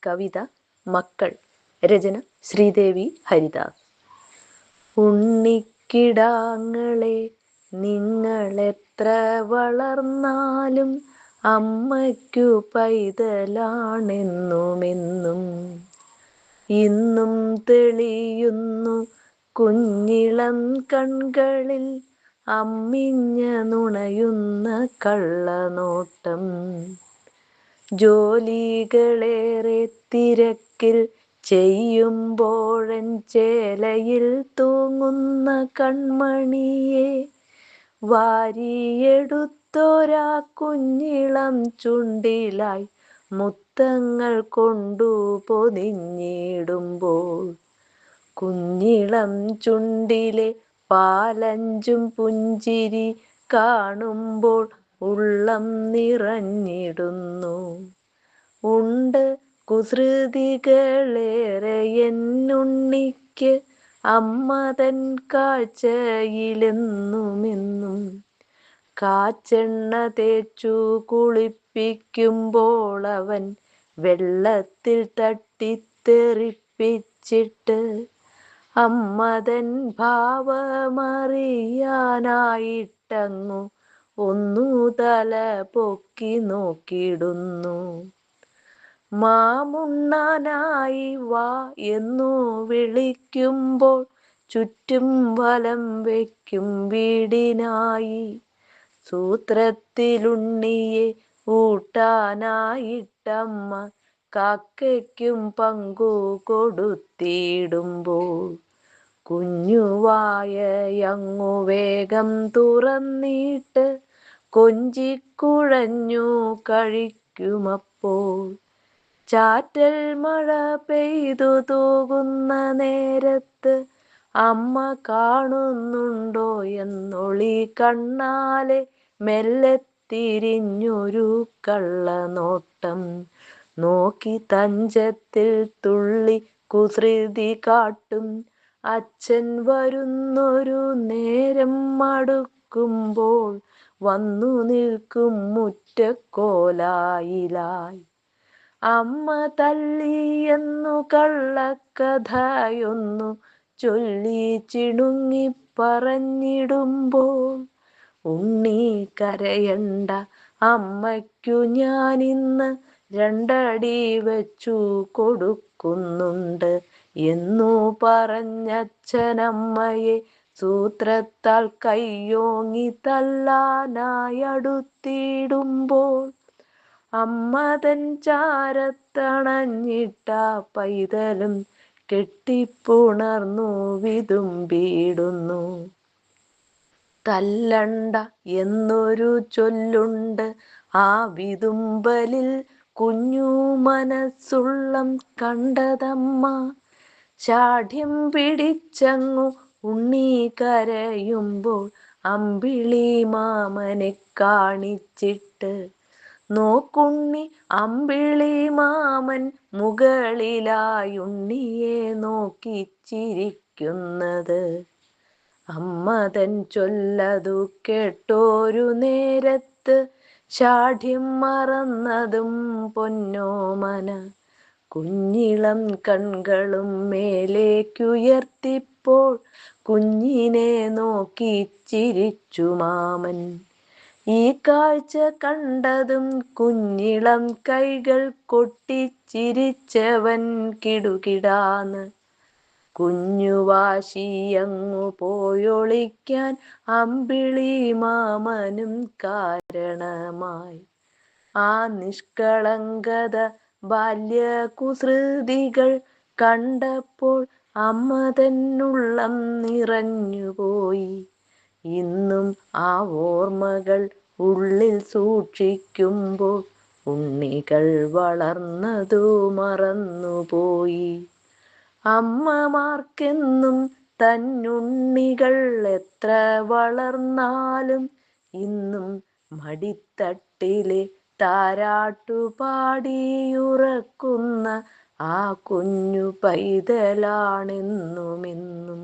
കവിത മക്കൾ. രചന ശ്രീദേവി ഹരിദാസ്. ഉണ്ണിക്കിടാങ്ങളെ, നിങ്ങളെത്ര വളർന്നാലും അമ്മയ്ക്കു പൈതലാണെന്നുമെന്നും. ഇന്നും തെളിയുന്നു കുഞ്ഞിളം കൺകളിൽ അമ്മിഞ്ഞ നുണയുന്ന കള്ളനോട്ടം. ജോലികളേറെ തിരക്കിൽ ചെയ്യുമ്പോഴൻ ചേലയിൽ തൂങ്ങുന്ന കൺമണിയെ വാരിയെടുത്തോരാ കുഞ്ഞിളം ചുണ്ടിലായി മുത്തങ്ങൾ കൊണ്ടു പൊതിഞ്ഞിടുമ്പോൾ കുഞ്ഞിളം ചുണ്ടിലെ പാലഞ്ചും പുഞ്ചിരി കാണുമ്പോൾ ഉള്ളം നിറഞ്ഞിടുന്നു. ഉണ്ട് കുസൃതികളേറെ എന്നുണ്ണിക്ക് അമ്മ തൻ കാഴ്ചയിലെന്നുമെന്നും. കാച്ചെണ്ണ തേച്ചു കുളിപ്പിക്കുമ്പോൾ അവൻ വെള്ളത്തിൽ തട്ടിത്തെറിപ്പിച്ചിട്ട് അമ്മ തൻ ഭാവമറിയാനായിട്ടങ്ങു ഒന്നു തല പൊക്കി നോക്കിടുന്നു. മാമുണ്ണാനായി വാ എന്നു വിളിക്കുമ്പോൾ ചുറ്റും വലം വയ്ക്കും വീടിനായി. സൂത്രത്തിലുണ്ണിയെ ഊട്ടാനായിട്ടമ്മ കാക്കയ്ക്കും പങ്കു കൊടുത്തിടുമ്പോൾ കുഞ്ഞുവായയങ്ങു വേഗം തുറന്നിട്ട് കൊഞ്ചിക്കുഴഞ്ഞു കഴിക്കുമപ്പോൾ. ചാറ്റൽ മഴ പെയ്തു തൂകുന്ന നേരത്ത് അമ്മ കാണുന്നുണ്ടോ എന്നൊളി കണ്ണാലെ മെല്ലെ തിരിഞ്ഞൊരു കള്ളനോട്ടം നോക്കി തഞ്ചത്തിൽ തുള്ളി കുസൃതി കാട്ടും അച്ഛൻ വരുന്നൊരു നേരം മടുക്കുമ്പോൾ വന്നു നിൽക്കും മുറ്റക്കോലായിലായി. അമ്മ തല്ലിയെന്നു കള്ളക്കഥയൊന്നു ചൊല്ലി ചിണുങ്ങി പറഞ്ഞിടുമ്പോൾ ഉണ്ണി കരയണ്ട, അമ്മയ്ക്കു ഞാനിന്ന് രണ്ടടി വച്ചു കൊടുക്കുന്നുണ്ട് എന്നു പറഞ്ഞച്ഛനമ്മയെ സൂത്രത്താൽ കയ്യോങ്ങി തല്ലാനായടുത്തിടുമ്പോൾ അമ്മ തൻ ചാരത്തണഞ്ഞിട്ട പൈതലും കെട്ടിപ്പുണർന്നു വിതുമ്പിടുന്നു. തല്ലണ്ട എന്നൊരു ചൊല്ലുണ്ട് ആ വിതുമ്പലിൽ കുഞ്ഞു മനസ്സുള്ളം കണ്ടതമ്മ. ശാഠ്യം പിടിച്ചങ്ങു ഉണ്ണി കരയുമ്പോൾ അമ്പിളി മാമനെ കാണിച്ചിട്ട് നോക്കുണ്ണി. അമ്പിളി മാമൻ മുകളിലായുണ്ണിയെ നോക്കി ചിരിക്കുന്നത്. അമ്മ തൻ ചൊല്ലതു കേട്ടോരു നേരത്ത് ശാഠ്യം മറന്നതും പൊന്നോമന കുഞ്ഞിളം കൺകളും മേലേക്കുയർത്തിപ്പോൾ കുഞ്ഞിനെ നോക്കി ചിരിച്ചു മാമൻ. ഈ കാഴ്ച കണ്ടതും കുഞ്ഞിളം കൈകൾ കൊട്ടിച്ചിരിച്ചവൻ കിടുകിടാന്ന് കുഞ്ഞുവാശിയങ്ങു പോയൊളിക്കാൻ അമ്പിളി മാമനും കാരണമായി. ആ നിഷ്കളങ്കത ബാല്യകുസൃതികൾ കണ്ടപ്പോൾ അമ്മ തന്നുള്ളം നിറഞ്ഞുപോയി. ഇന്നും ആ ഓർമ്മകൾ ഉള്ളിൽ സൂക്ഷിക്കുമ്പോൾ ഉണ്ണികൾ വളർന്നതു മറന്നുപോയി. അമ്മമാർക്കെന്നും തന്നുണ്ണികൾ എത്ര വളർന്നാലും ഇന്നും മടിത്തട്ടിലെ താരാട്ടുപാടിയുറക്കുന്ന ആ കുഞ്ഞു പൈതലാണെന്നുമെന്നും.